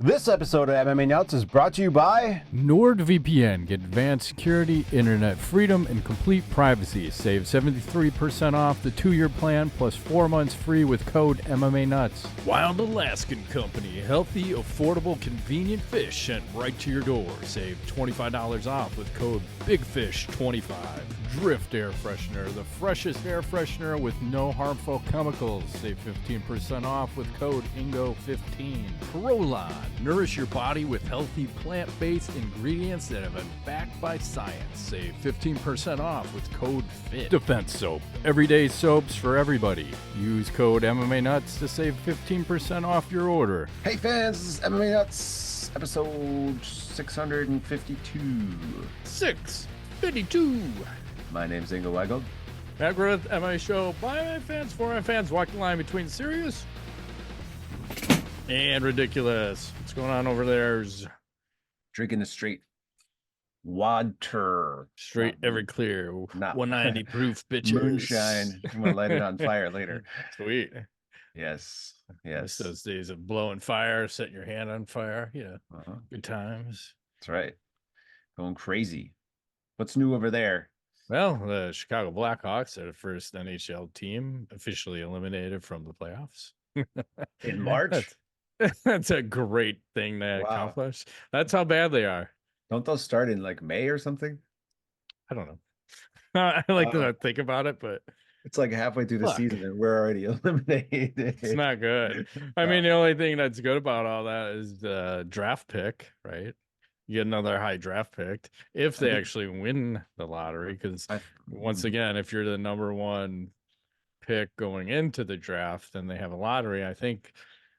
This episode of MMA Nuts is brought to you by NordVPN. Get advanced security, internet freedom, and complete privacy. Save 73% off the 2-year plan plus 4 months free with code MMANUTS. Wild Alaskan Company. Healthy, affordable, convenient fish sent right to your door. Save $25 off with code BIGFISH25. Drift Air Freshener. The freshest air freshener with no harmful chemicals. Save 15% off with code INGO15. Prolon. Nourish your body with healthy plant-based ingredients that have been backed by science. Save 15% off with code FIT. Defense Soap. Everyday soaps for everybody. Use code MMANUTS to save 15% off your order. Hey fans, this is MMA Nuts, episode 652. 652. My name's Ingo Weigel. Back with MMA show by my fans, for my fans, walking the line between serious and ridiculous. What's going on over there? Drinking a straight water. Straight Everclear, 190 proof bitches. Moonshine. I'm going to light it on fire later. Sweet. Yes. Yes. Those days of blowing fire, setting your hand on fire. Yeah. Good times. That's right. Going crazy. What's new over there? Well, the Chicago Blackhawks are the first NHL team officially eliminated from the playoffs. In March? That's a great thing to accomplish. That's how bad they are. Don't those start in like May or something? I don't know. I like to think about it, but it's like halfway through the season and we're already eliminated. It's not good. I mean, the only thing that's good about all that is the draft pick, right? You get another high draft pick if they actually win the lottery. Because once again, if you're the number one pick going into the draft, then they have a lottery. I think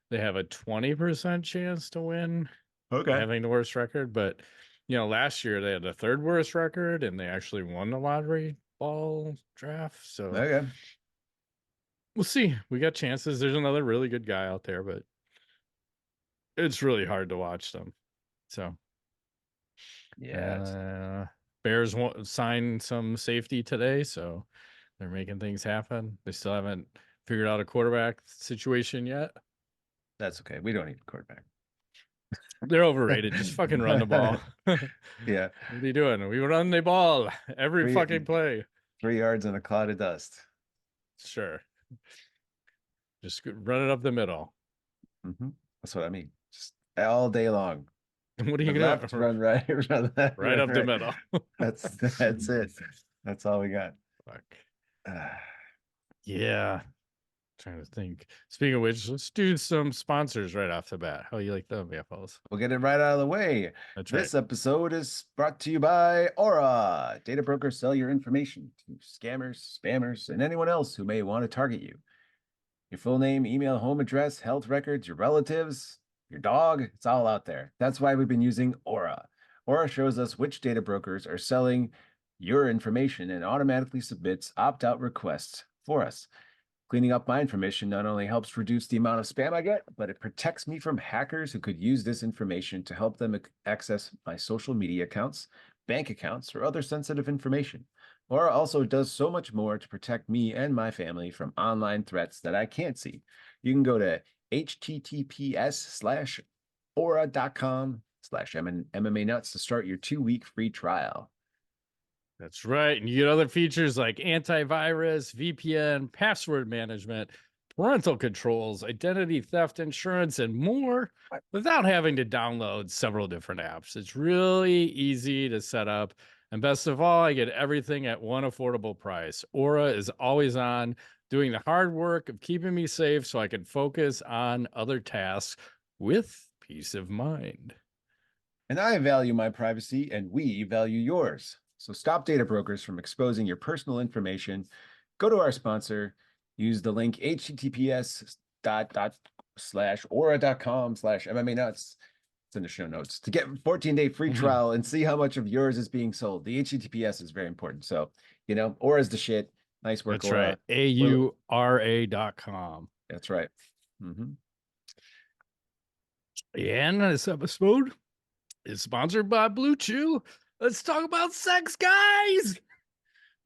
they have a 20% chance to win. Okay. Having the worst record. But, you know, last year they had the third worst record and they actually won the lottery ball draft. So okay. We'll see. We got chances. There's another really good guy out there, but it's really hard to watch them. So yeah, Bears won't sign some safety today, so they're making things happen. They still haven't figured out a quarterback situation yet. That's okay. We don't need a quarterback. They're overrated. Just fucking run the ball. Yeah. What are you doing? We run the ball every fucking play. 3 yards in a cloud of dust. Sure. Just run it up the middle. That's what I mean. Just all day long. What are you gonna run right, run left, right up the middle? That's it. That's all we got. Fuck. Yeah. Trying to think. Speaking of which, let's do some sponsors right off the bat. How you like them, BFLs? We'll get it right out of the way. This episode is brought to you by Aura. Data brokers sell your information to scammers, spammers, and anyone else who may want to target you. Your full name, email, home address, health records, your relatives, your dog, it's all out there. That's why we've been using Aura. Aura shows us which data brokers are selling your information and automatically submits opt-out requests for us. Cleaning up my information not only helps reduce the amount of spam I get, but it protects me from hackers who could use this information to help them access my social media accounts, bank accounts, or other sensitive information. Aura also does so much more to protect me and my family from online threats that I can't see. You can go to https://aura.com/MMA Nuts to start your 2-week free trial. That's right. And you get other features like antivirus, VPN, password management, parental controls, identity theft insurance, and more without having to download several different apps. It's really easy to set up. And best of all, I get everything at one affordable price. Aura is always on, doing the hard work of keeping me safe so I can focus on other tasks with peace of mind. And I value my privacy, and we value yours. So stop data brokers from exposing your personal information. Go to our sponsor, use the link https://aura.com/MMA-nuts. It's in the show notes to get 14-day free trial and see how much of yours is being sold. The HTTPS is very important. So, you know, Aura's the shit. Nice work. That's right. AURA.com. That's right. And this episode is sponsored by BlueCube. Let's talk about sex, guys.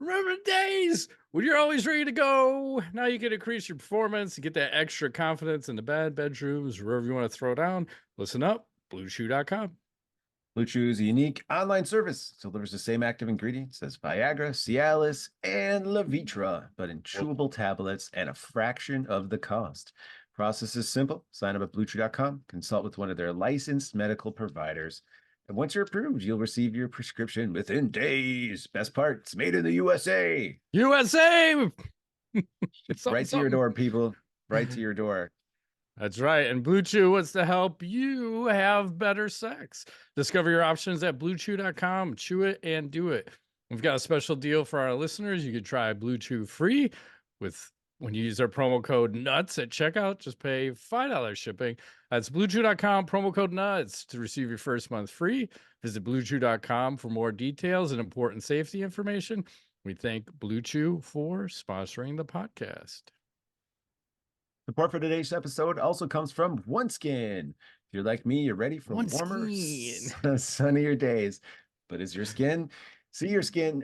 Remember the days when you're always ready to go. Now you can increase your performance and get that extra confidence in the bedrooms, wherever you want to throw down. Listen up, BlueChew.com. BlueChew is a unique online service. It delivers the same active ingredients as Viagra, Cialis, and Levitra, but in chewable tablets and a fraction of the cost. Process is simple. Sign up at BlueChew.com, consult with one of their licensed medical providers, and once you're approved, you'll receive your prescription within days. Best part, it's made in the USA. USA! It's right to your door, people. Right to your door. That's right. And Blue Chew wants to help you have better sex. Discover your options at BlueChew.com. Chew it and do it. We've got a special deal for our listeners. You could try Blue Chew free when you use our promo code NUTS at checkout. Just pay $5 shipping. That's BlueChew.com, promo code NUTS to receive your first month free. Visit BlueChew.com for more details and important safety information. We thank Blue Chew for sponsoring the podcast. Support for today's episode also comes from OneSkin. If you're like me, you're ready for warmer, sunnier days. But is your skin? Your skin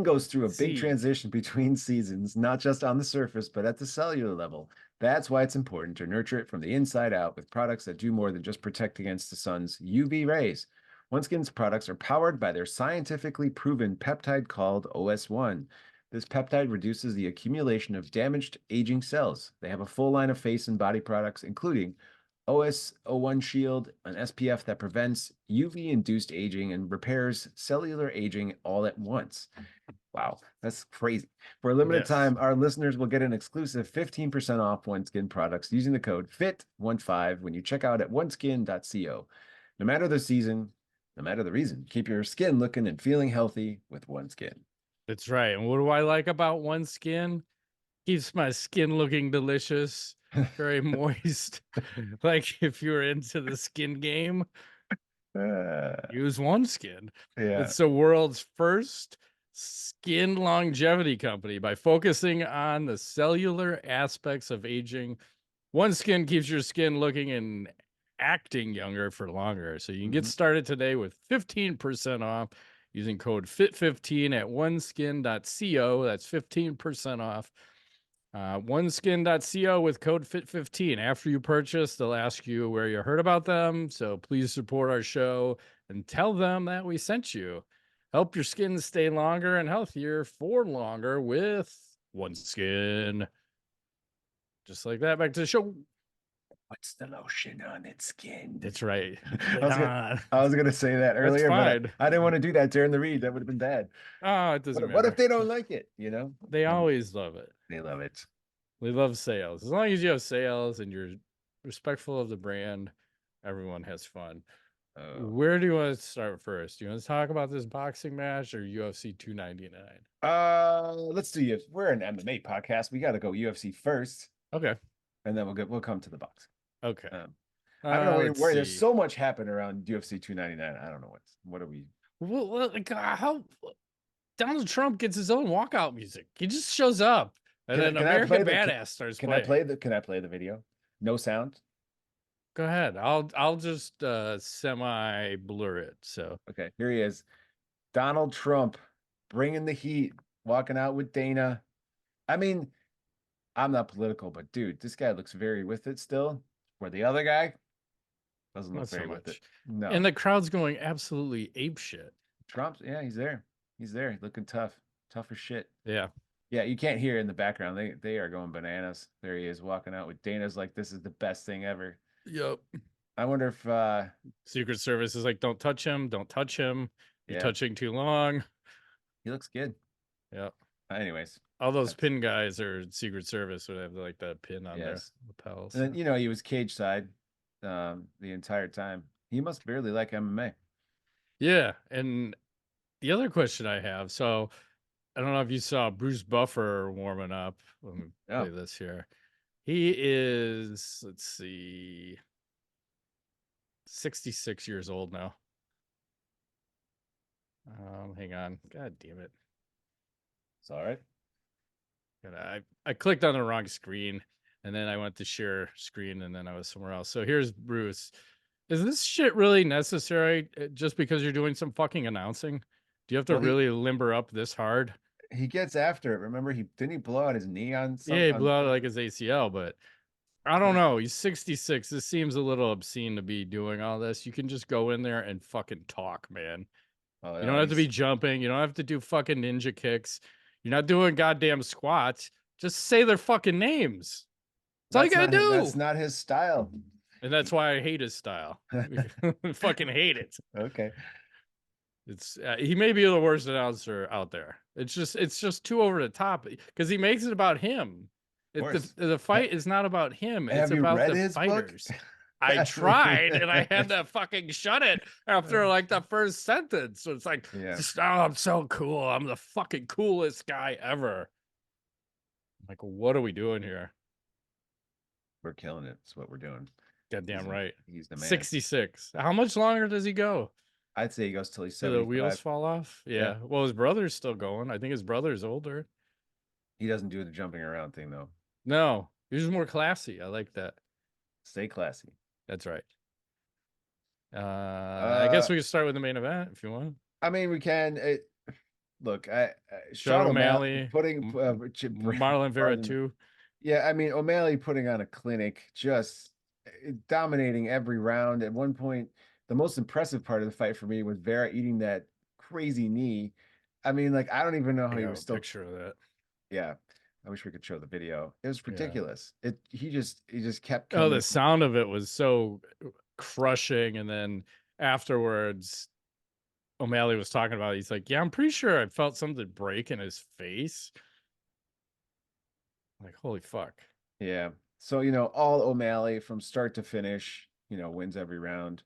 goes through a big transition between seasons, not just on the surface, but at the cellular level. That's why it's important to nurture it from the inside out with products that do more than just protect against the sun's UV rays. OneSkin's products are powered by their scientifically proven peptide called OS1. This peptide reduces the accumulation of damaged aging cells. They have a full line of face and body products, including OS01 Shield, an SPF that prevents UV-induced aging and repairs cellular aging all at once. Wow, that's crazy. For a limited time, our listeners will get an exclusive 15% off OneSkin products using the code FIT15 when you check out at oneskin.co. No matter the season, no matter the reason, keep your skin looking and feeling healthy with OneSkin. That's right. And what do I like about OneSkin? Keeps my skin looking delicious, very moist. Like if you're into the skin game, use OneSkin. Yeah. It's the world's first skin longevity company. By focusing on the cellular aspects of aging, OneSkin keeps your skin looking and acting younger for longer. So you can get started today with 15% off using code FIT15 at oneskin.co. That's 15% off. Oneskin.co with code FIT15. After you purchase, they'll ask you where you heard about them. So please support our show and tell them that we sent you. Help your skin stay longer and healthier for longer with OneSkin. Just like that, back to the show. What's the lotion on its skin? That's right. I was gonna say that earlier, but I didn't want to do that during the read. That would have been bad. Oh, it doesn't matter. What if they don't like it? You know, they always love it. They love it. We love sales. As long as you have sales and you're respectful of the brand, everyone has fun. Where do you want to start first? Do you want to talk about this boxing match or UFC 299? Let's do UFC. We're an MMA podcast. We got to go UFC first. Okay. And then we'll come to the boxing. Okay. I don't know where there's so much happened around UFC 299. I don't know what are we. Well, like how Donald Trump gets his own walkout music. He just shows up, and then American Badass starts playing. Can I play the video? No sound. Go ahead. I'll just semi blur it. So okay, here he is, Donald Trump, bringing the heat, walking out with Dana. I mean, I'm not political, but dude, this guy looks very with it still. Where the other guy doesn't look very with it. No. And the crowd's going absolutely apeshit. Trump's, yeah, he's there. He's there, looking tough as shit. Yeah. Yeah, you can't hear it in the background. They are going bananas. There he is walking out with Dana's like, this is the best thing ever. Yep. I wonder if Secret Service is like, don't touch him. You're touching too long. He looks good. Yep. Anyways. All those pin guys are Secret Service would have like that pin on their lapels. And then, he was cage side the entire time. He must barely like MMA. Yeah. And the other question I have, so I don't know if you saw Bruce Buffer warming up. Let me play this here. He is, let's see, 66 years old now. Hang on. God damn it. It's all right. I clicked on the wrong screen, and then I went to share screen, and then I was somewhere else. So here's Bruce. Is this shit really necessary just because you're doing some fucking announcing? Do you have to really limber up this hard? He gets after it. Remember, didn't he blow out his knee on something? Yeah, he blew out like his ACL, but I don't know. He's 66. This seems a little obscene to be doing all this. You can just go in there and fucking talk, man. Oh, You no, don't have to be jumping. You don't have to do fucking ninja kicks. You're not doing goddamn squats. Just say their fucking names. That's all you gotta do. That's not his style. And that's why I hate his style. Fucking hate it. Okay. It's he may be the worst announcer out there. It's just too over the top because he makes it about him. The fight is not about him. It's about the fighters. Book? I tried and I had to fucking shut it after like the first sentence. So it's like, oh, I'm so cool. I'm the fucking coolest guy ever. Like, what are we doing here? We're killing it. That's what we're doing. Goddamn right. He's the man. 66. How much longer does he go? I'd say he goes till he's 75. Do the wheels fall off? Yeah. Well, his brother's still going. I think his brother's older. He doesn't do the jumping around thing, though. No. He's more classy. I like that. Stay classy. That's right. I guess we can start with the main event if you want. I mean, we can. Look, Sean O'Malley putting Marlon Vera too. Yeah, I mean, O'Malley putting on a clinic, just dominating every round. At one point, the most impressive part of the fight for me was Vera eating that crazy knee. I mean, like, I don't even know how he was still. Picture of that. Yeah, I wish we could show the video. It was ridiculous. He just kept. Oh, the sound of it was so crushing, and then afterwards, O'Malley was talking about it. He's like, "Yeah, I'm pretty sure I felt something break in his face." Like, holy fuck. Yeah. So, all O'Malley from start to finish, wins every round,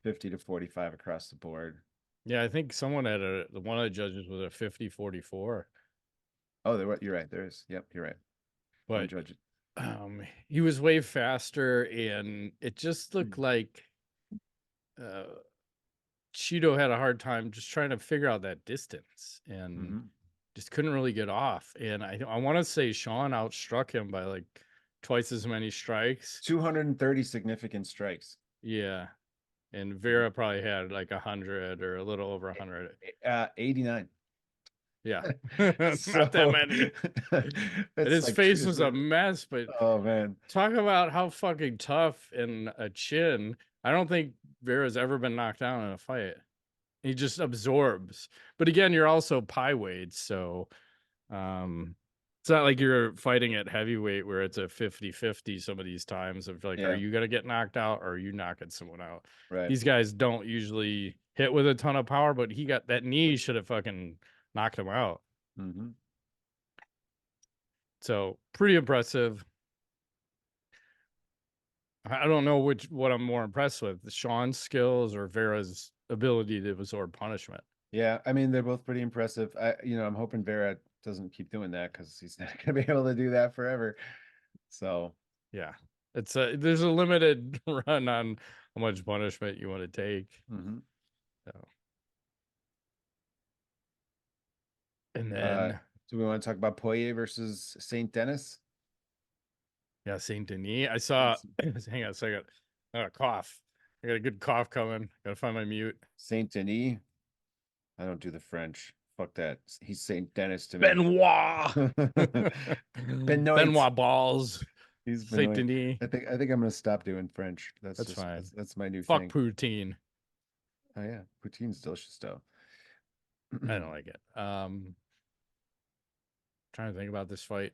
50-45 across the board. Yeah, I think someone had one of the judges was a 50-44. Oh, you're right. There is. Yep, you're right. But he was way faster, and it just looked like Chtio had a hard time just trying to figure out that distance and just couldn't really get off. And I want to say Sean outstruck him by like twice as many strikes. 230 significant strikes. Yeah. And Vera probably had like 100 or a little over 100. 89. Yeah. Not that many. And his face was a mess, but oh man. Talk about how fucking tough and a chin. I don't think Vera's ever been knocked down in a fight. He just absorbs. But again, you're also pie weight, so it's not like you're fighting at heavyweight where it's a 50-50 some of these times of like, are you gonna get knocked out or are you knocking someone out? Right. These guys don't usually hit with a ton of power, but he got that knee should have fucking knocked him out. So pretty impressive. I don't know what I'm more impressed with, Sean's skills or Vera's ability to absorb punishment. Yeah, I mean, they're both pretty impressive. I'm hoping Vera doesn't keep doing that because he's not going to be able to do that forever. So yeah, there's a limited run on how much punishment you want to take. So. And then do we want to talk about Poirier versus St. Denis? Yeah, St. Denis. I saw. Hang on a second. I got a cough. I got a good cough coming. Gotta find my mute. St. Denis. I don't do the French. Fuck that. He's St. Denis to me. Benoit. Benoit balls. He's St. Denis. I think I'm gonna stop doing French. That's fine. That's my new Fuck thing. poutine. Oh yeah, poutine's delicious though. I don't like it. Trying to think about this fight.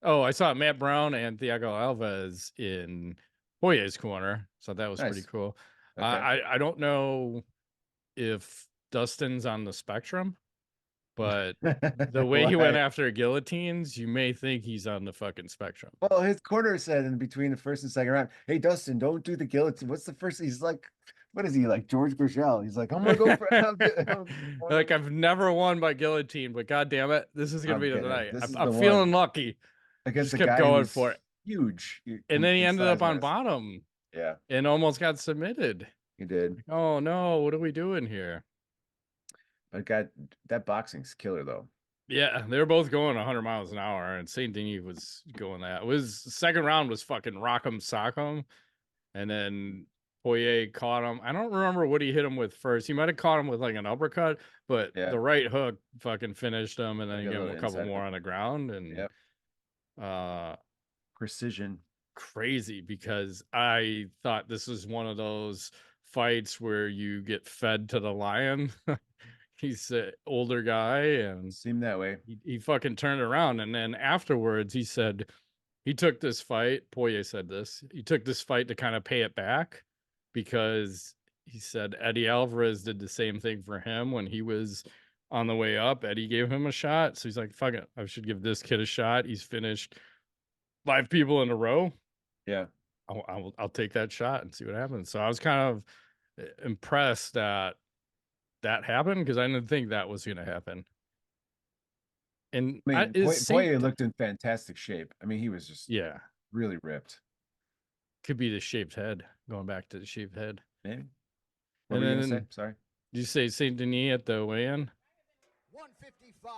Oh, I saw Matt Brown and Thiago Alves in Poirier's corner, so that was pretty cool. Okay. I don't know if Dustin's on the spectrum, but the way he went after guillotines, you may think he's on the fucking spectrum. Well, his corner said in between the first and second round, "Hey, Dustin, don't do the guillotine." What's the first? He's like, what is he, like George Grishel? He's like, I'm gonna go for like, I've never won by guillotine, but god damn it, this is gonna be the night. I'm feeling lucky. Against just kept going for it. Huge. And then he ended up on bottom. Yeah. And almost got submitted. He did. Like, oh no, what are we doing here? But that boxing's killer though. Yeah, they were both going 100 miles an hour, and St. Denis was going that. It was second round was fucking rock'em sock'em, and then Poirier caught him. I don't remember what he hit him with first. He might have caught him with like an uppercut, but the right hook fucking finished him, and then he gave him a couple more on the ground, and precision. crazy because I thought this was one of those fights where you get fed to the lion. He's an older guy and seemed that way. He fucking turned around, and then afterwards he said he took this fight. Poirier said this. He took this fight to kind of pay it back because he said Eddie Alvarez did the same thing for him when he was on the way up. Eddie gave him a shot. So he's like, fuck it. I should give this kid a shot. He's finished 5 people in a row. Yeah. I'll take that shot and see what happens. So I was kind of impressed that happened because I didn't think that was going to happen. And I mean, Poirier looked in fantastic shape. I mean, he was just really ripped. Could be the shaved head. Going back to the shaved head. Maybe. What were you gonna say? Sorry. Did you say Saint Denis at the weigh-in? 155,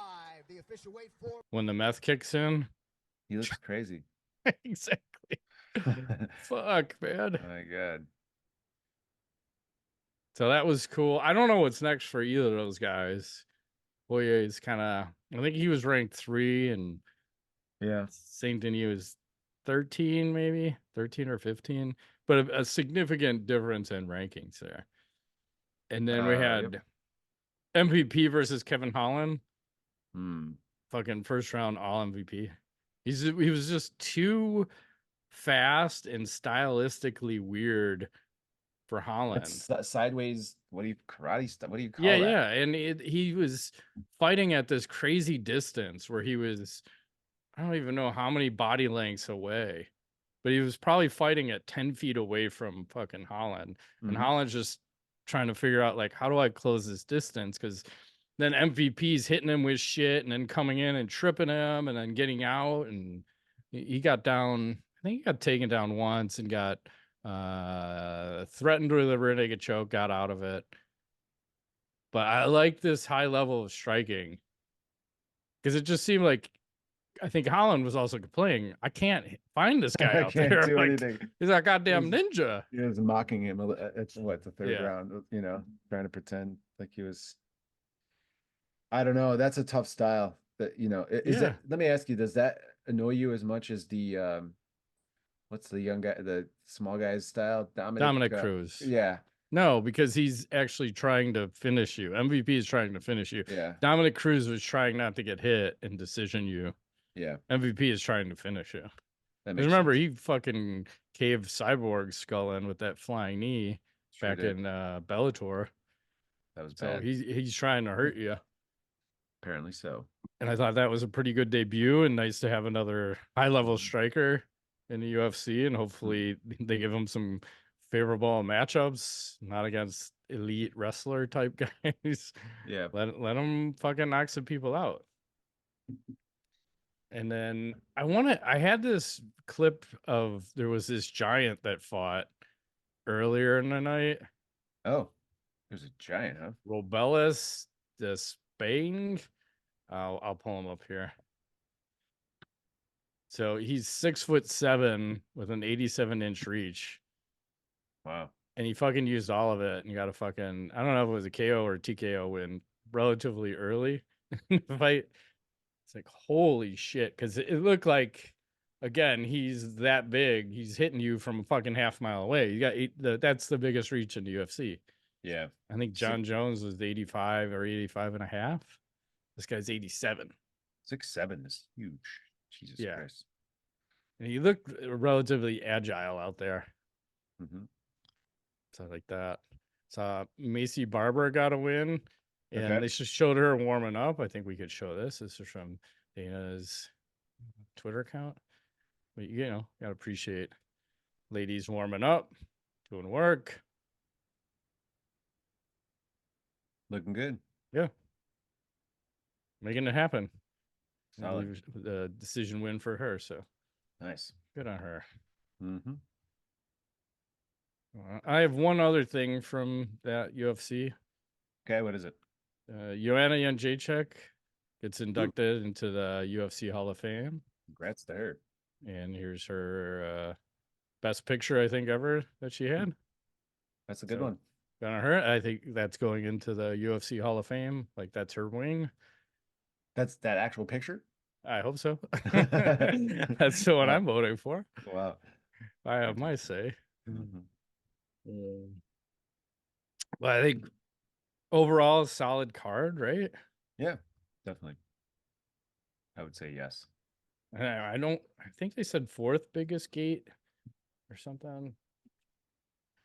the official weight for when the meth kicks in. He looks crazy. Exactly. Fuck, man. Oh my God. So that was cool. I don't know what's next for either of those guys. Poirier is kind of, I think he was ranked 3 and Saint Denis was 13, maybe 13 or 15, but a significant difference in rankings there. And then we had MVP versus Kevin Holland. Fucking first round all MVP. He was just too fast and stylistically weird for Holland. It's sideways. What do you karate stuff? What do you call that? Yeah, and he was fighting at this crazy distance where he was, I don't even know how many body lengths away, but he was probably fighting at 10 feet away from fucking Holland, and Holland's just trying to figure out like, how do I close this distance? Because then MVP's hitting him with shit and then coming in and tripping him and then getting out, and he got down. I think he got taken down once and got threatened with a rear naked choke, got out of it. But I like this high level of striking because it just seemed like, I think Holland was also complaining, I can't find this guy out there. Do like, anything. He's a goddamn ninja. He was mocking him. It's the third round, trying to pretend like he was. I don't know. That's a tough style. That that. Let me ask you: does that annoy you as much as the what's the young guy, the small guy's style? Dominic Cruz. Yeah. No, because he's actually trying to finish you. MVP is trying to finish you. Yeah. Dominic Cruz was trying not to get hit and decision you. Yeah. MVP is trying to finish you. Because remember, he fucking caved Cyborg's skull in with that flying knee back in Bellator. That was bad. So he's trying to hurt you. Apparently so. And I thought that was a pretty good debut and nice to have another high-level striker in the UFC, and hopefully they give him some favorable matchups, not against elite wrestler type guys. Yeah. Let him fucking knock some people out. And then I had this clip of, there was this giant that fought earlier in the night. Oh, there's a giant, huh? Robelis Despang. I'll pull him up here. So he's 6'7" with an 87-inch reach. Wow. And he fucking used all of it and got a fucking, I don't know if it was a KO or a TKO win relatively early in the fight. It's like, holy shit. Because it looked like, again, he's that big. He's hitting you from a fucking half mile away. You got that's the biggest reach in the UFC. Yeah. I think John Jones was 85 or 85 and a half. This guy's 87. 6'7" is huge. Jesus Christ. And he looked relatively agile out there. So like that. So Macy Barber got a win. And they just showed her warming up. I think we could show this. This is from Dana's Twitter account. But, gotta appreciate ladies warming up, doing work. Looking good. Yeah. Making it happen. Solid. The decision win for her. So nice. Good on her. I have one other thing from that UFC. Okay, what is it? Joanna Jędrzejczyk gets inducted into the UFC Hall of Fame. Congrats to her. And here's her best picture, I think, ever that she had. That's a good one. Good on her. I think that's going into the UFC Hall of Fame. Like, that's her wing. That's that actual picture? I hope so. That's the one I'm voting for. Wow. I have my say. Mm-hmm. But I think overall, solid card, right? Yeah, definitely. I would say yes. I think they said fourth biggest gate or something.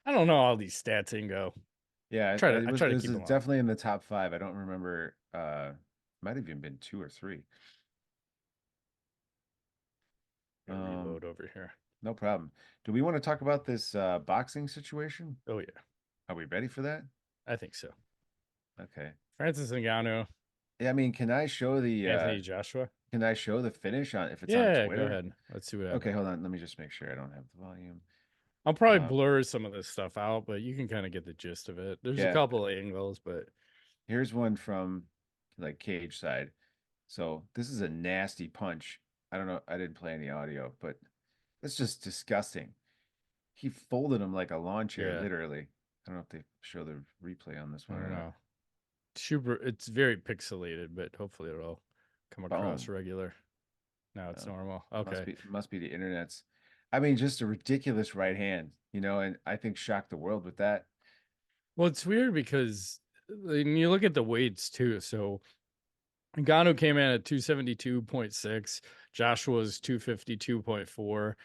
I don't know all these stats, Ingo. Yeah, I try it to was keep them up. definitely in the top 5. I don't remember. Might have even been 2 or 3. Reload over here. No problem. Do we want to talk about this boxing situation? Oh yeah, Are we ready for that? I think so. Okay. Francis Ngannou, Yeah, I mean, can I show Anthony Joshua. can I show the finish on if it's on Yeah, go Twitter? ahead. Let's see what Okay, happens. hold on. Let me just make sure I don't have the volume. I'll probably blur some of this stuff out, but you can kind of get the gist of it. There's a Yeah. couple of angles, but Here's one from like cage side. So this is a nasty punch. I don't know. I didn't play any audio, but it's just disgusting. He folded him like a lawn chair, yeah, literally. I don't know if they show the replay on this I one or don't not. know. Super, it's very pixelated, but hopefully it'll come across Boom. regular. Now it's normal. Okay. Must be the internet's. I mean, just a ridiculous right hand, and I think shocked the world with that. Well, it's weird because when you look at the weights too. So Ngannou came in at 272.6. Joshua's 252.4.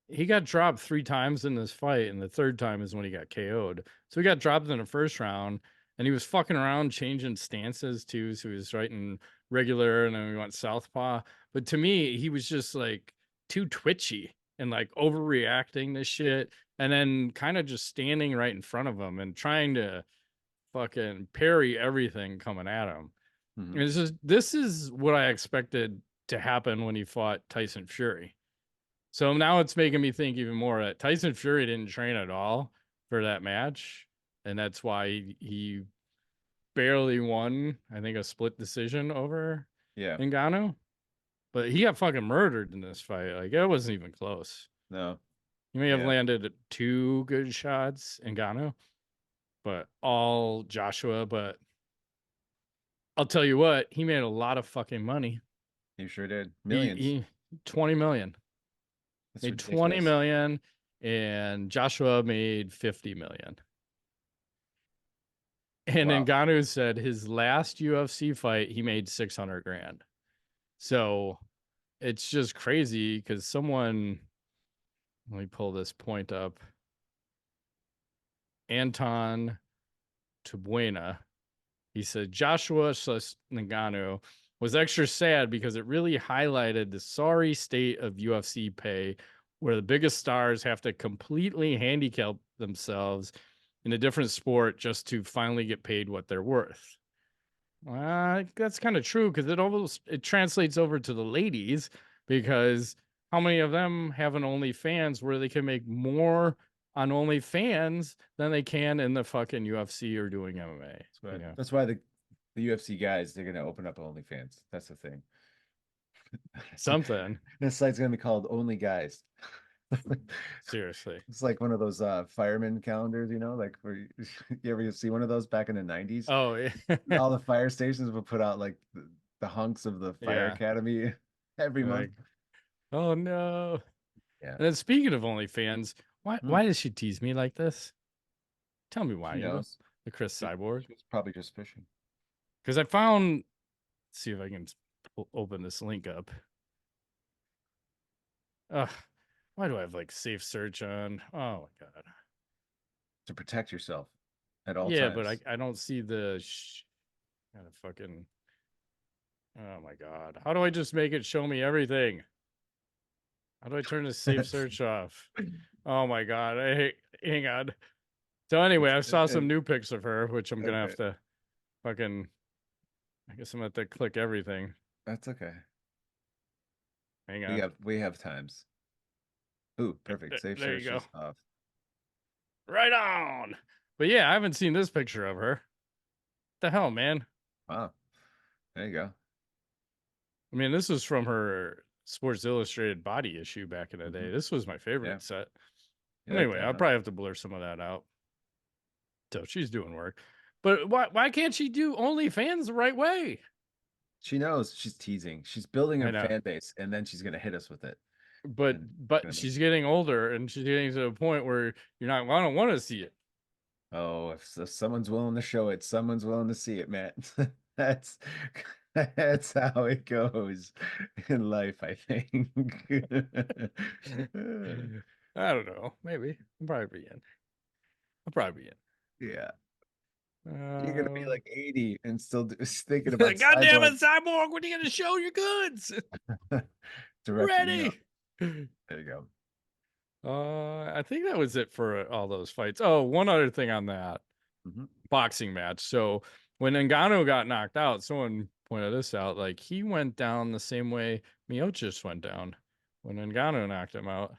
He got dropped 3 times in this fight, and the third time is when he got KO'd. So he got dropped in the first round, and he was fucking around changing stances too. So he was fighting regular, and then we went southpaw. But to me, he was just like too twitchy and like overreacting to shit, and then kind of just standing right in front of him and trying to fucking parry everything coming at him. Mm-hmm. And this is what I expected to happen when he fought Tyson Fury. So now it's making me think even more that Tyson Fury didn't train at all for that match. And that's why he barely won, I think, a split decision over Ngannou. But he got fucking murdered in this fight. Like, it wasn't even close. No. He may have landed 2 good shots, Ngannou, but all Joshua. But I'll tell you what, he made a lot of fucking money. He sure did. Millions. 20 million. That's made ridiculous. 20 million, and Joshua made 50 million. And Wow. Ngannou said his last UFC fight, he made 600 grand. So it's just crazy because someone, let me pull this point up. Anton Tubuena, he said Joshua Ngannou was extra sad because it really highlighted the sorry state of UFC pay, where the biggest stars have to completely handicap themselves in a different sport just to finally get paid what they're worth. That's kind of true because it translates over to the ladies, because how many of them have an OnlyFans where they can make more on OnlyFans than they can in the fucking UFC or doing MMA? That's why the UFC guys, they're gonna open up OnlyFans. That's the thing. Something. This site's gonna be called Only Guys. Seriously. It's like one of those fireman calendars, like where you ever see one of those back in the 90s? Oh, yeah. All the fire stations would put out like the hunks of the fire academy every month. Oh no. Yeah. And then speaking of OnlyFans, why does she tease me like this? Tell me why. She knows. The Chris Cyborg. She's probably just fishing. Because I found, let's see if I can open this link up. Why do I have like safe search on? Oh my god. To protect yourself at all times. Yeah, but I don't see the kind of fucking. Oh my god. How do I just make it show me everything? How do I turn the safe search off? Oh my god. Hang on. So anyway, I saw some new pics of her, which I'm gonna have to fucking. I guess I'm gonna have to click everything. That's okay. Hang on. We have times. Ooh, perfect. Safe there search you go. is off. Right on. But yeah, I haven't seen this picture of her. What the hell, man? Wow. There you go. I mean, this was from her Sports Illustrated body issue back in the day. This was my favorite set. Anyway, I'll probably have to blur some of that out. So she's doing work. But why can't she do OnlyFans the right way? She knows. She's teasing. She's building her fan base, and then she's going to hit us with it. but she's getting older, and she's getting to the point where you're not gonna want to see it. Oh, if someone's willing to show it, someone's willing to see it, Matt. That's that's how it goes in life, I think. I don't know. Maybe I'll probably be in. I'll probably be in. Yeah. You're gonna be like 80 and still thinking God about damn it, Cyborg. Cyborg! When are you gonna show your goods? Directing you Ready. up. There you go. I think that was it for all those fights. Oh, one other thing on that boxing match. So when Ngannou got knocked out, someone pointed this out. Like, he went down the same way Miocic went down when Ngannou knocked him out.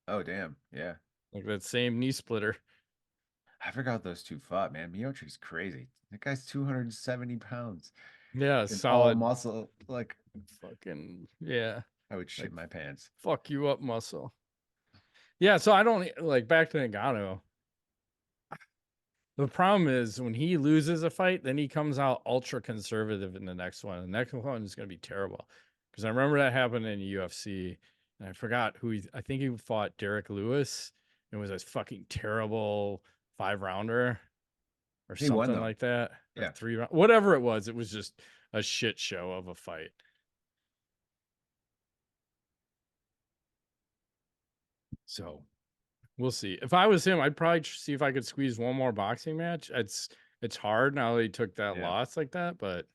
Oh, damn. Yeah. Like that same knee splitter. I forgot those two fought, man. Miocic's crazy. That guy's 270 pounds. Yeah, And all solid muscle. Like, fucking, yeah. I would shit my pants. Fuck you up muscle. Yeah, so I don't like, back to Ngannou. The problem is when he loses a fight, then he comes out ultra conservative in the next one. The next one is going to be terrible. Because I remember that happened in UFC, and I forgot who I think he fought Derek Lewis. It was a fucking terrible 5-rounder or He won, something though. like that. Yeah. 3 round, whatever it was just a shit show of a fight. So we'll see. If I was him, I'd probably see if I could squeeze one more boxing match. It's hard now that he took that loss like that, but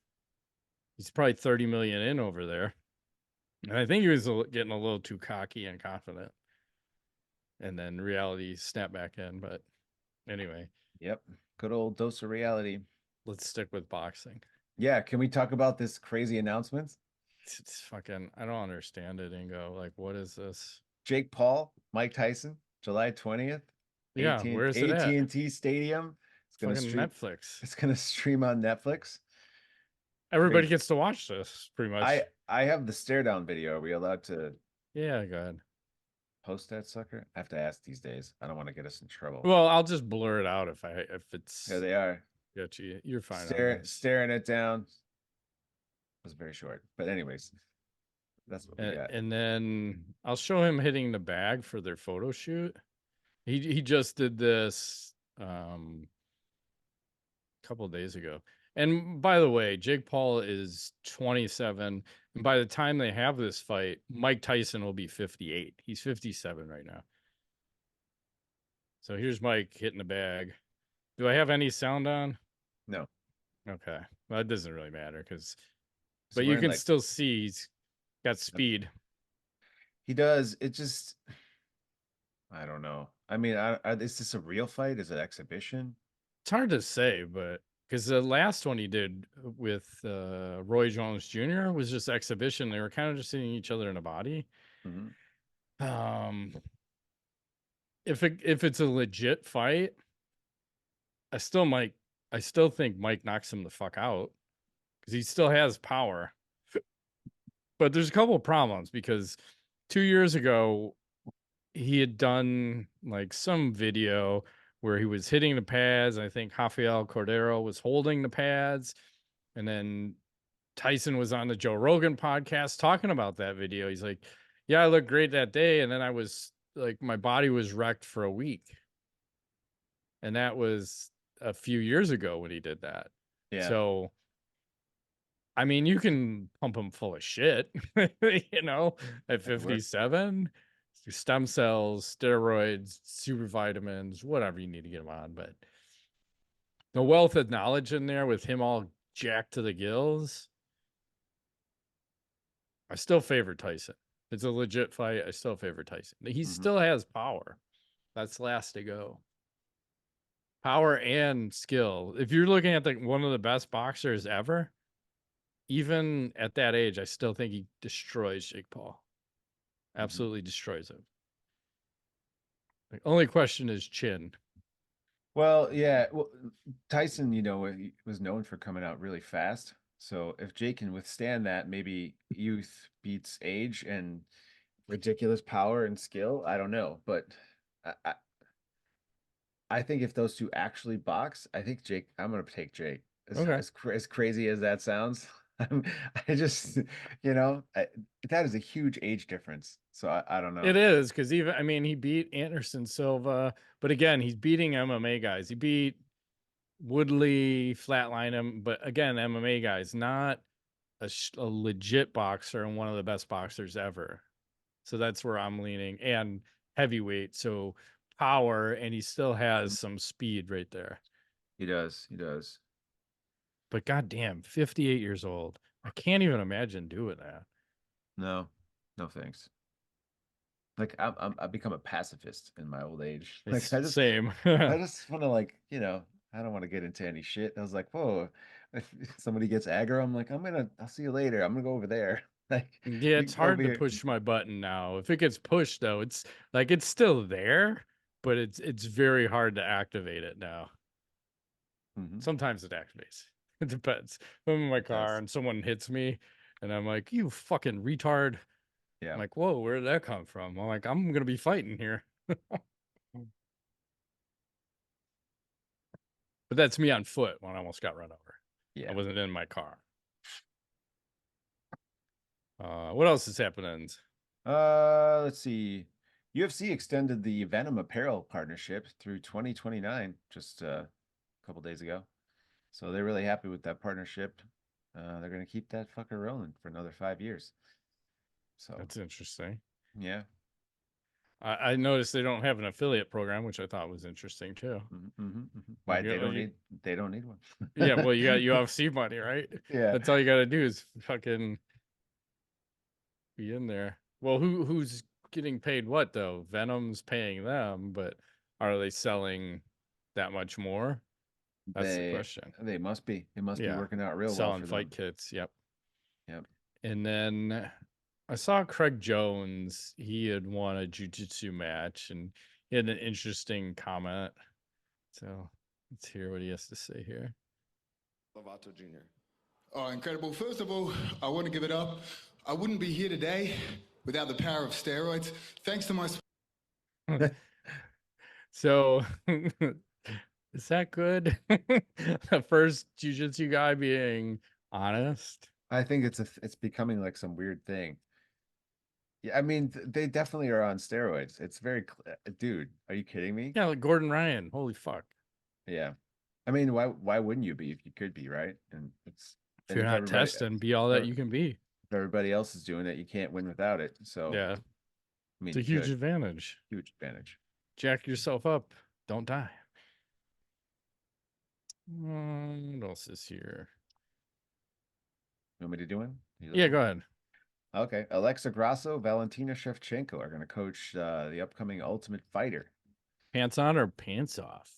he's probably 30 million in over there. And I think he was getting a little too cocky and confident. And then reality snapped back in. But anyway. Yep. Good old dose of reality. Let's stick with boxing. Yeah. Can we talk about this crazy announcement? It's fucking, I don't understand it, Ingo. Like, what is this? Jake Paul, Mike Tyson, July 20th. Yeah, where's it at? AT&T Stadium. It's gonna stream Netflix. It's gonna stream on Netflix. Everybody gets to watch this, pretty much. I have the stare down video. Are we allowed to? Yeah, go ahead. Post that sucker? I have to ask these days. I don't want to get us in trouble. Well, I'll just blur it out if it's. There they are. Got you. You're fine. Staring it down. It was very short, but anyways, that's what we got. And then I'll show him hitting the bag for their photo shoot. He just did this a couple of days ago. And by the way, Jake Paul is 27. And by the time they have this fight, Mike Tyson will be 58. He's 57 right now. So here's Mike hitting the bag. Do I have any sound on? No. Okay. Well, it doesn't really matter but you can still see he's got speed. He does. It just, I don't know. I mean, is this a real fight? Is it exhibition? It's hard to say, but because the last one he did with Roy Jones Jr. was just exhibition. They were kind of just hitting each other in the body. If it's a legit fight, I still think Mike knocks him the fuck out because he still has power. But there's a couple of problems because 2 years ago he had done like some video where he was hitting the pads. I think Rafael Cordero was holding the pads. And then Tyson was on the Joe Rogan podcast talking about that video. He's like, yeah, I looked great that day. And then I was like, my body was wrecked for a week. And that was a few years ago when he did that. Yeah. So, I mean, you can pump him full of shit, at 57. Stem cells, steroids, super vitamins, whatever you need to get him on. But the wealth of knowledge in there with him all jacked to the gills, I still favor Tyson. It's a legit fight. I still favor Tyson. He still has power. That's last to go. Power and skill. If you're looking at one of the best boxers ever, even at that age, I still think he destroys Jake Paul. Absolutely destroys him. The only question is chin. Well, yeah. Well, Tyson, he was known for coming out really fast. So if Jake can withstand that, maybe youth beats age and ridiculous power and skill. I don't know, but I think if those two actually box, I think I'm going to take Jake. As crazy as that sounds. I just, that is a huge age difference. So I don't know. It is, because even, I mean, he beat Anderson Silva, but again, he's beating MMA guys. He beat Woodley, flatline him, but again, MMA guys, not a legit boxer and one of the best boxers ever. So that's where I'm leaning, and heavyweight, so power, and he still has some speed right there. He does. He does. But goddamn, 58 years old. I can't even imagine doing that. No, no thanks. Like I've become a pacifist in my old age. Like Same. I just want to I don't want to get into any shit. I was like, whoa, if somebody gets aggro, I'm like, I'll see you later. I'm gonna go over there. Like, Yeah, you it's can go over hard to here. push my button now. If it gets pushed though, it's like it's still there, but it's very hard to activate it now. Sometimes it activates. It depends. If I'm in my car and someone hits me and I'm like, you fucking retard. Yeah. I'm like, whoa, where did that come from? I'm like, I'm gonna be fighting here. But that's me on foot when I almost got run over. Yeah. I wasn't in my car. What else is happening? Let's see. UFC extended the Venum apparel partnership through 2029 just a couple days ago. So they're really happy with that partnership. They're gonna keep that fucker rolling for another 5 years. So That's interesting. yeah. I noticed they don't have an affiliate program, which I thought was interesting too. Why they don't need one. Yeah, well, you got UFC money, right? Yeah. That's all you got to do is fucking be in there. Well, who's getting paid what though? Venom's paying them, but are they selling that much more? That's the question. They must be. It must be working out real well selling for fight them. kits. Yep. Yep. And then I saw Craig Jones. He had won a jiu-jitsu match, and he had an interesting comment. So let's hear what he has to say here. Lovato Jr. Oh, incredible. First of all, I want to give it up. I wouldn't be here today without the power of steroids. Thanks to my... So is that good? The first jiu-jitsu guy being honest? I think it's becoming like some weird thing. Yeah, I mean, they definitely are on steroids. It's very, dude, are you kidding me? Yeah, like Gordon Ryan. Holy fuck. Yeah. I mean, why wouldn't you be if you could be, right? And if you're not testing, be all that you can be. If everybody else is doing it, you can't win without it. So yeah, I mean, it's a huge advantage. Huge advantage. Jack yourself up. Don't die. What else is here? You want me to do one? Yeah, go ahead. Okay. Alexa Grasso, Valentina Shevchenko are going to coach the upcoming Ultimate Fighter. Pants on or pants off?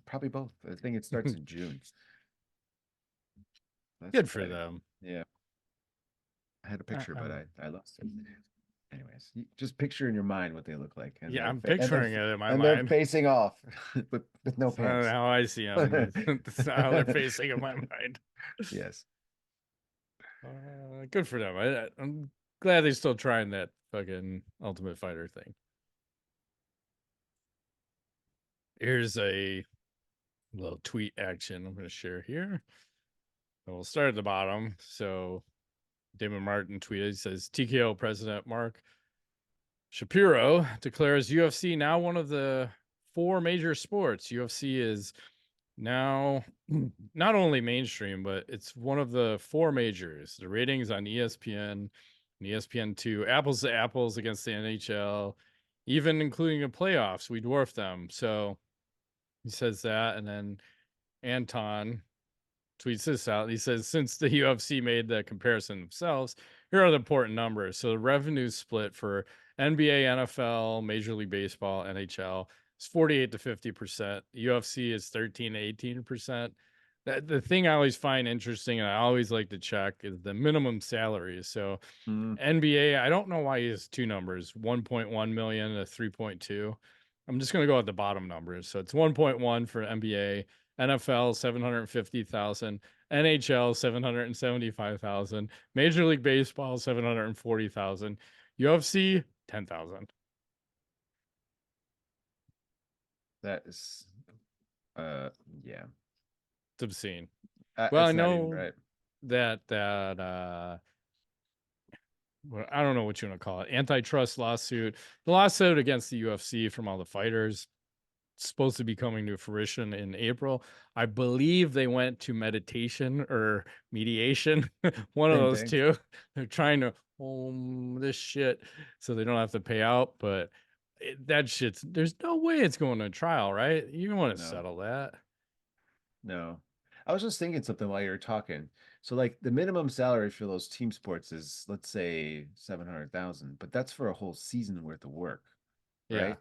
Probably both. I think it starts in June. That's good exciting for them. Yeah. I had a picture, but I lost it. Anyways, just picture in your mind what they look like. And yeah, I'm picturing it in my mind. And they're facing off with no pants. That's not how I see them. That's not how they're facing in my mind. Yes. Good for them. I'm glad they're still trying that fucking Ultimate Fighter thing. Here's a little tweet action I'm going to share here. And we'll start at the bottom. So Damon Martin tweeted, he says, TKO President Mark Shapiro declares UFC now one of the 4 major sports. UFC is now not only mainstream, but it's one of the 4 majors. The ratings on ESPN and ESPN2, apples to apples against the NHL, even including the playoffs, we dwarf them. So he says that, and then Anton tweets this out. He says, since the UFC made the comparison themselves, here are the important numbers. So the revenue split for NBA, NFL, Major League Baseball, NHL is 48 to 50%. UFC is 13 to 18%. The thing I always find interesting, and I always like to check, is the minimum salaries. So NBA, I don't know why he has 2 numbers, 1.1 million to 3.2. I'm just going to go at the bottom numbers. So it's 1.1 for NBA, NFL 750,000, NHL 775,000, Major League Baseball 740,000, UFC 10,000. That is, yeah, it's obscene. well, I know right. that I don't know what you want to call it, antitrust lawsuit. The lawsuit against the UFC from all the fighters, supposed to be coming to fruition in April. I believe they went to meditation or mediation, one of Same those thing. two. They're trying to this shit so they don't have to pay out, but that shit's, there's no way it's going to trial, right? You want to settle that. No. I was just thinking something while you were talking. So like the minimum salary for those team sports is, let's say, 700,000, but that's for a whole season worth of work, Yeah. right?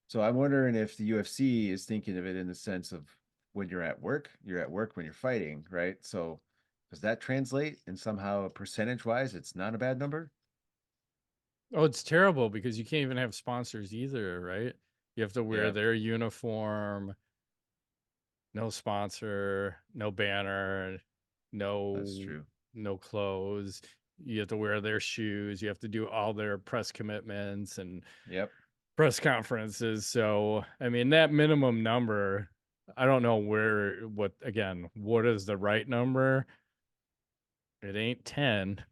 So I'm wondering if the UFC is thinking of it in the sense of when you're at work when you're fighting, right? So does that translate? And somehow percentage wise, it's not a bad number? Oh, it's terrible because you can't even have sponsors either, right? You have to wear Yeah, their uniform, no sponsor, no banner, that's no true. no clothes. You have to wear their shoes. You have to do all their press commitments and Yep. press conferences. So, I mean, that minimum number, I don't know what is the right number? It ain't 10.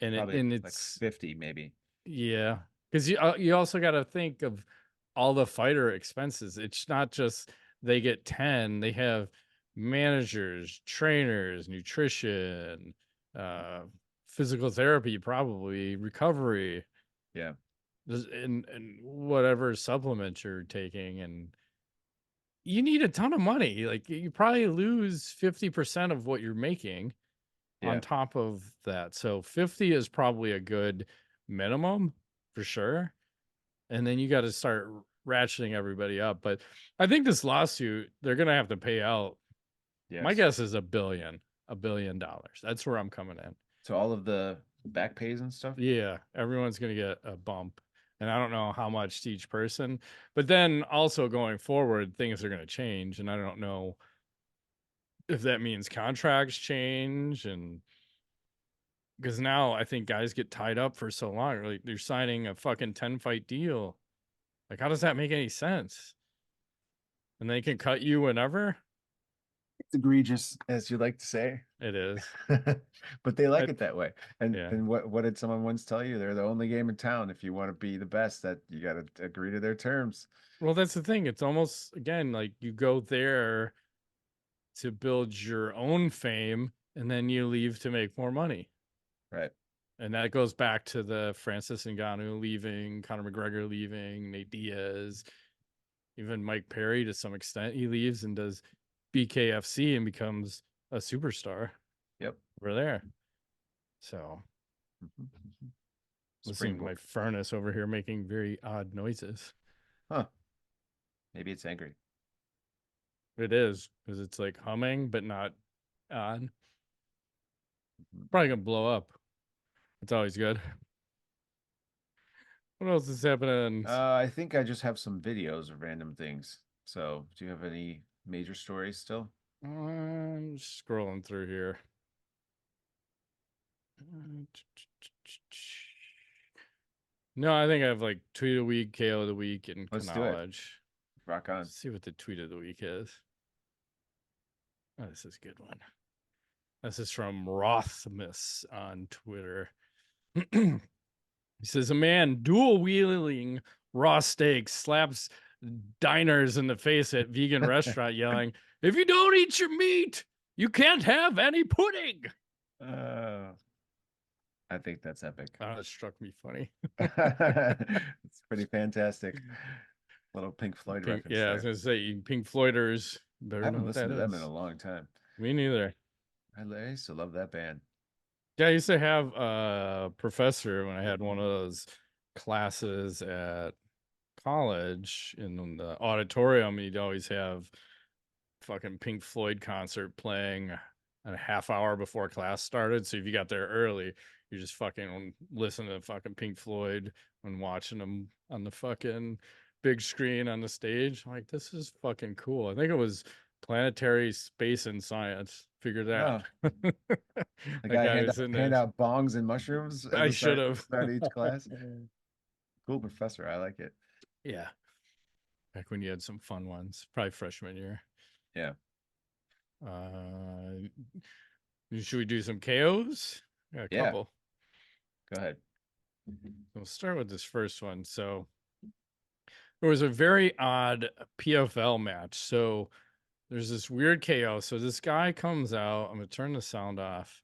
Probably And like it's 50 maybe. yeah, because you also got to think of all the fighter expenses. It's not just they get 10; they have managers, trainers, nutrition, uh, physical therapy, probably recovery, Yeah. and whatever supplements you're taking, and you need a ton of money. Like you probably lose 50% of what you're making on Yeah. top of that. So 50 is probably a good minimum for sure. And then you got to start ratcheting everybody up. But I think this lawsuit, they're going to have to pay out. My Yes. guess is $1 billion. That's where I'm coming in. So all of the back pays and stuff? Yeah, everyone's going to get a bump. And I don't know how much to each person. But then also going forward, things are going to change. And I don't know if that means contracts change, and because now I think guys get tied up for so long. Like they're signing a fucking 10 fight deal. Like, how does that make any sense? And they can cut you whenever. It's egregious, as you like to say. It is. But they like I, it that way. And yeah. what did someone once tell you? They're the only game in town. If you want to be the best, that you got to agree to their terms. Well, that's the thing. It's almost, again, like you go there to build your own fame and then you leave to make more money. Right. And that goes back to the Francis Ngannou leaving, Conor McGregor leaving, Nate Diaz, even Mike Perry to some extent. He leaves and does BKFC and becomes a superstar. Yep. We're there. So, listening to my furnace over here making very odd noises. Huh. Maybe it's angry. It is, because it's like humming, but not on. Probably gonna blow up. It's always good. What else is happening? I think I just have some videos of random things. So, do you have any major stories still? I'm scrolling through here. No, I think I have like tweet of the week, KO of the week, and Let's do it. knowledge. Rock on. Let's see what the tweet of the week is. Oh, this is a good one. This is from Rothmus on Twitter. He says, a man dual wheeling raw steaks slaps diners in the face at vegan restaurant yelling, if you don't eat your meat, you can't have any pudding. I think that's epic. Oh, it struck me funny. It's pretty fantastic. Little Pink Floyd reference. Yeah, there. I was going to say, Pink Floyders. I haven't listened to them in a long time. Me neither. I used to love that band. Yeah, I used to have a professor when I had one of those classes at college in the auditorium. He'd always have fucking Pink Floyd concert playing a half hour before class started. So if you got there early, you just fucking listen to fucking Pink Floyd and watching them on the fucking big screen on the stage. I'm like, this is fucking cool. I think it was Planetary Space and Science. Figured that. Oh. The guy hand out bongs and mushrooms. I should have start each class. Cool professor. I like it. Yeah. Back when you had some fun ones, probably freshman year. Yeah. Should we do some KOs? A couple. Go ahead. We'll start with this first one. So there was a very odd PFL match. So there's this weird KO. So this guy comes out. I'm gonna turn the sound off.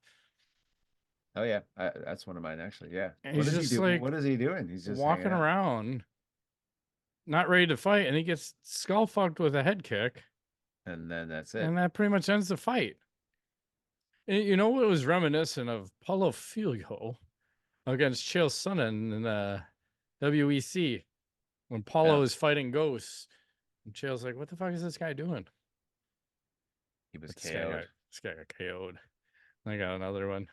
Oh yeah, that's one of mine actually. Yeah. And What he's does he just do? like What is he doing? He's just walking hanging out. around, not ready to fight, and he gets skull fucked with a head kick. And then that's it. And that pretty much ends the fight. And you know what was reminiscent of Paleo against Chael Sonnen in the WEC when Paulo is fighting ghosts. And Chael's like, what the fuck is this guy doing? He was This KO'd. guy got KO'd. I got another one.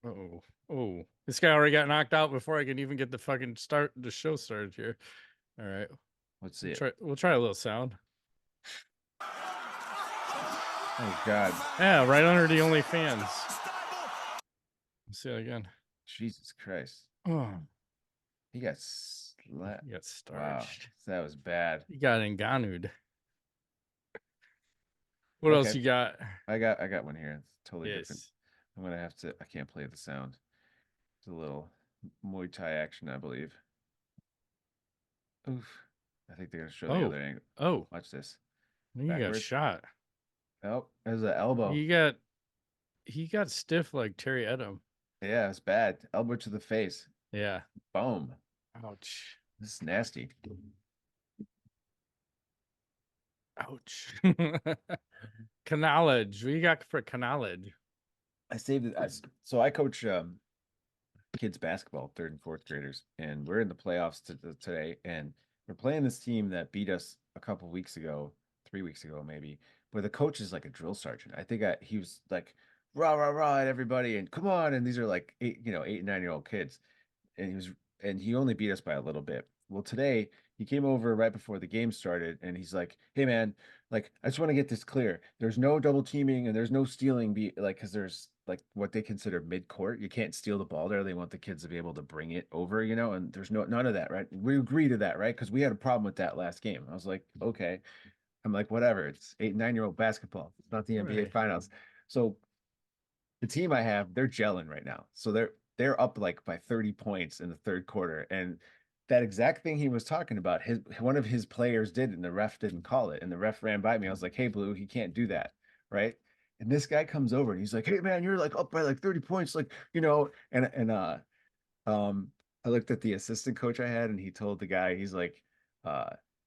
Oh, this guy already got knocked out before I can even get the show started here. All right. Let's see We'll try a little sound. Oh God. Yeah, right under the OnlyFans. Let's see it again. Jesus Christ. Oh. He got slapped. He got starched. Wow. That was bad. He got Ngannou'd. What else you got? I got one here. It's totally different. I'm gonna have to. I can't play the sound. It's a little Muay Thai action, I believe. Oof. I think they're gonna show the other angle. Oh, watch this. He got shot. Oh, there's an elbow. He got stiff like Terry Edom. Yeah, it's bad. Elbow to the face. Yeah. Boom. Ouch. This is nasty. Ouch. Knowledge. What do you got for knowledge? I saved it. So I coach kids basketball, 3rd and 4th graders, and we're in the playoffs today, and we're playing this team that beat us a couple weeks ago, 3 weeks ago maybe. But the coach is like a drill sergeant. I think he was like rah rah rah at everybody and come on, and these are like 8 and 9-year-old kids, and he only beat us by a little bit. Well, today he came over right before the game started, and he's like, "Hey man, like I just want to get this clear. There's no double teaming and there's no stealing. Because there's like what they consider mid court. You can't steal the ball there. They want the kids to be able to bring it over, and there's none of that, right? We agree to that, right? Because we had a problem with that last game. I was like, okay. I'm like, whatever. It's 8 and 9-year-old basketball. It's not the NBA finals. So the team I have, they're gelling right now. So they're up like by 30 points in the 3rd quarter. And that exact thing he was talking about, one of his players did, and the ref didn't call it. And the ref ran by me. I was like, hey, Blue, he can't do that. Right. And this guy comes over and he's like, hey man, you're like up by like 30 points, like, I looked at the assistant coach I had, and he told the guy, he's like,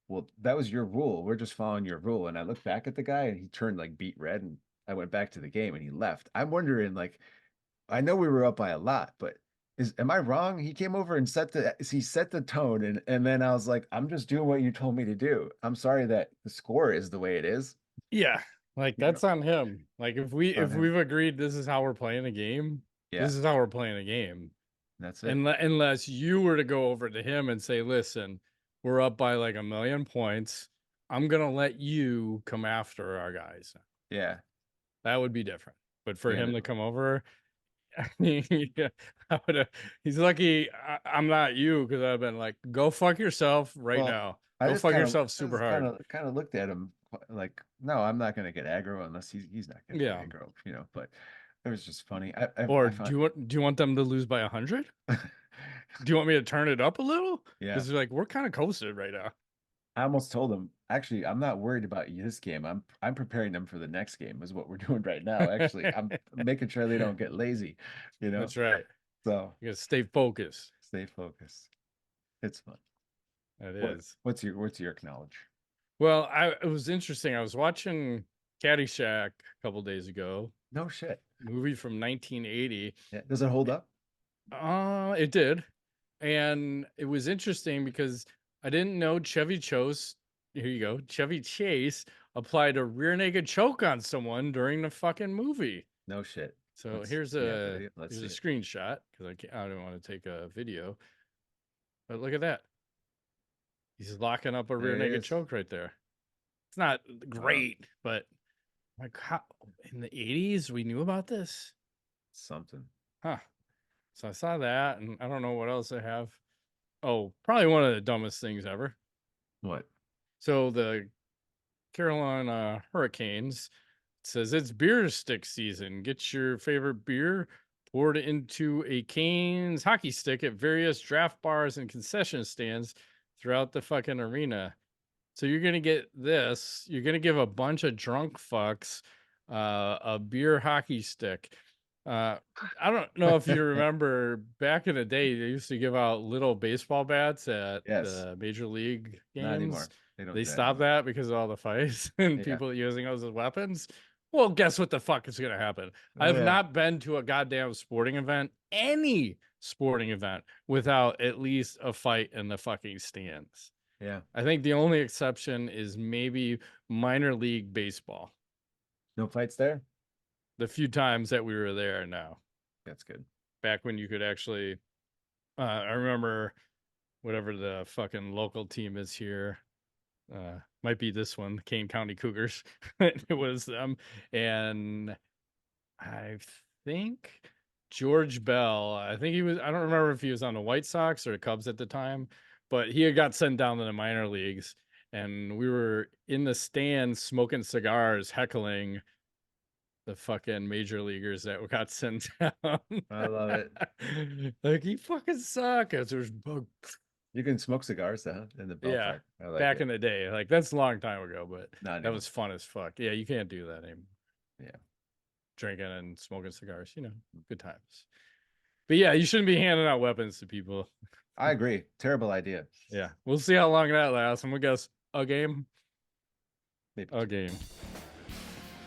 well, that was your rule. We're just following your rule. And I looked back at the guy, and he turned like beet red, and I went back to the game, and he left. I'm wondering, like, I know we were up by a lot, but am I wrong? He came over and set the tone, and then I was like, I'm just doing what you told me to do. I'm sorry that the score is the way it is. Yeah. Like that's on him. Like if we've agreed this is how we're playing the game, this is how we're playing the game. That's it. Unless you were to go over to him and say, listen, we're up by like 1 million points. I'm gonna let you come after our guys. Yeah. That would be different. But for him to come over, yeah, I would have. He's lucky I'm not you, because I've been like, go fuck yourself now. Go fuck yourself super hard. Kind of looked at him like, no, I'm not gonna get aggro unless he's not gonna get aggro, but it was just funny. Do you want them to lose by 100? Do you want me to turn it up a little? Yeah, because like we're kind of coasted right now. I almost told him, actually, I'm not worried about this game. I'm preparing them for the next game, is what we're doing right now. Actually, I'm making sure they don't get lazy. That's right. So you gotta stay focused. Stay focused. It's fun. It is. What's your knowledge? Well, it was interesting. I was watching Caddyshack a couple days ago. No shit. Movie from 1980. Yeah. Does it hold up? It did. And it was interesting because I didn't know Chevy Chase applied a rear naked choke on someone during the fucking movie. No shit. So here's a screenshot, because I don't want to take a video. But look at that. He's locking up a rear naked choke right there. It's not great, but like, how in the 80s we knew about this? Something. Huh. So I saw that, and I don't know what else I have. Oh, probably one of the dumbest things ever. What? So the Carolina Hurricanes says it's beer stick season. Get your favorite beer poured into a Cane's hockey stick at various draft bars and concession stands throughout the fucking arena. So you're gonna get this. You're gonna give a bunch of drunk fucks a beer hockey stick. I don't know if you remember back in the day, they used to give out little baseball bats at the major league games. Not anymore. They stopped that because of all the fights and people using those as weapons. Well, guess what the fuck is going to happen? I've not been to a goddamn sporting event, any sporting event, without at least a fight in the fucking stands. Yeah. I think the only exception is maybe minor league baseball. No fights there? The few times that we were there, no. That's good. Back when you could actually, I remember whatever the fucking local team is here. Might be this one, Kane County Cougars. It was them. And I think George Bell, I think he was, I don't remember if he was on the White Sox or the Cubs at the time, but he had got sent down to the minor leagues. And we were in the stands smoking cigars, heckling the fucking major leaguers that got sent down. I love it. Like, he fucking suck. You can smoke cigars though in the ballpark. Yeah, back in the day. Like, that's a long time ago, but that was fun as fuck. Yeah, you can't do that anymore. Yeah. Drinking and smoking cigars, good times. But yeah, you shouldn't be handing out weapons to people. I agree. Terrible idea. Yeah. We'll see how long that lasts. I'm going to guess a game. Maybe a game.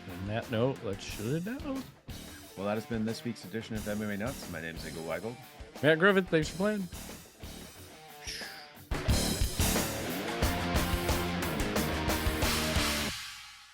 On that note, let's shut it down. Well, that has been this week's edition of MMA Nuts. My name is Ingo Weigel. Matt Griffith, thanks for playing.